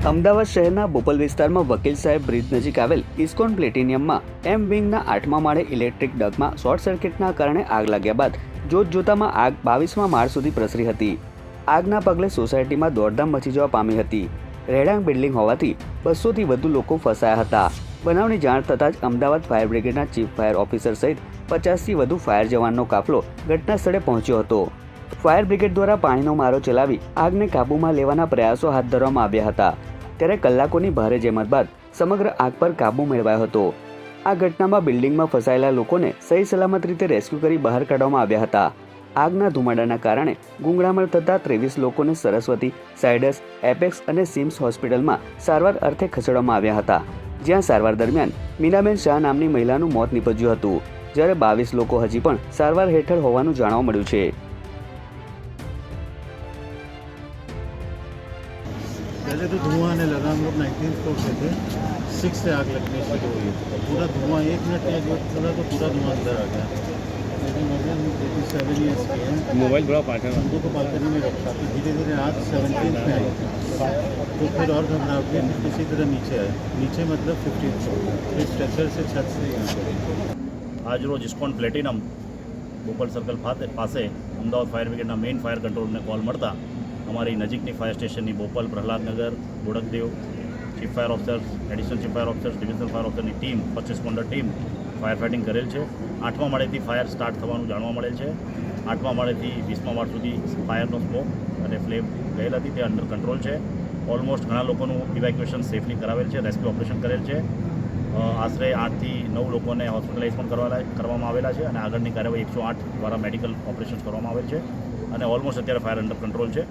અમદાવાદ શહેરના બોપલ વિસ્તારમાં વકીલ સાહેબ બ્રિજ નજીક આવેલ ઇસ્કોન પ્લેટિનિયમમાં એમ વિંગના 8મા માળે ઇલેક્ટ્રિક ડગમાં શોર્ટ સર્કિટના કારણે આગ લાગ્યા બાદ જોતજોતામાં આગ 22મા માળ સુધી પ્રસરી હતી. આગના પગલે સોસાયટીમાં દોડધામ મચી જવા પામી હતી. રહેણાંક બિલ્ડિંગ હોવાથી 200થી વધુ લોકો ફસાયા હતા. બનાવની જાણ થતાં જ અમદાવાદ ફાયર બ્રિગેડના ચીફ ફાયર ઓફિસર સહિત 50થી વધુ ફાયર જવાનનો કાફલો ઘટના સ્થળે પહોંચ્યો હતો. ફાયર બ્રિગેડ દ્વારા પાણીનો મારો ચલાવી આગને કાબૂમાં લેવાના પ્રયાસો હાથ ધરવામાં આવ્યા હતા. ત્યારે કલાકોની ભારે જહેમત બાદ સમગ્ર આગ પર કાબૂ મેળવાયો હતો. આ ઘટનામાં બિલ્ડિંગમાં ફસાયેલા લોકોને સહી સલામત રીતે રેસ્ક્યુ કરી બહાર કાઢવામાં આવ્યા હતા. આગના ધુમાડાના કારણે ગુંગળામણ થતા 23 લોકોને સરસ્વતી, સાયડસ, એપેક્સ અને સિમ્સ હોસ્પિટલમાં સારવાર અર્થે ખસેડવામાં આવ્યા હતા, જ્યાં સારવાર દરમિયાન મીનાબેન શાહ નામની મહિલાનું મોત નીપજ્યું હતું, જ્યારે 22 લોકો હજી પણ સારવાર હેઠળ હોવાનું જાણવા મળ્યું છે. पहले तो धुआं आने लगा. हम लोग 19th फ्लोर पे थे. 6 से आग लगनी शुरू हुई. पूरा धुआं 1 मिनट में जो चला तो पूरा धुआं अंदर आ गया. लेकिन मुझे 87 ईयर्स की है. मोबाइल बड़ा पार्टनर हम लोग को बालकनी में रखा तो धीरे धीरे आग 17th में आई. तो फिर और घबराहट हुई. फिर किसी तरह नीचे आए. नीचे मतलब 15th फ्लोर. फिर स्ट्रेचर से छत से यहाँ पर आज रोज ઇસ્કોન પ્લેટિનમ બોપલ સર્કલ પાસે અમદાવાદ ફાયર બ્રિગેડના મેઇન ફાયર કંટ્રોલને કોલ મળતા અમારી નજીકની ફાયર સ્ટેશનની Bopal, Prahladnagar, Bodakdev chief fire officers, additional chief fire officers, divisional fire ઓફિસરની team, 25 responder team fire fighting કરેલ છે. 8મા માળેથી ફાયર સ્ટાર્ટ થવાનું જાણવા મળેલ છે. 8મા માળેથી 20મા માળ સુધી ફાયરનો સ્મોક અને ફ્લેમ ગયેલ હતી, તે અંડર કંટ્રોલ છે. ઓલમોસ્ટ ઘણા લોકોનું ઇવેક્યુએશન સેફલી કરાવેલ છે, રેસ્ક્યુ ઓપરેશન કરેલ છે. આશરે 8થી 9 લોકોને હોસ્પિટલાઇઝ પણ કરવામાં આવેલા છે અને આગળની કાર્યવાહી 108 દ્વારા મેડિકલ ઓપરેશન કરવામાં આવેલ છે અને ઓલમોસ્ટ અત્યારે ફાયર અંડર કંટ્રોલ છે.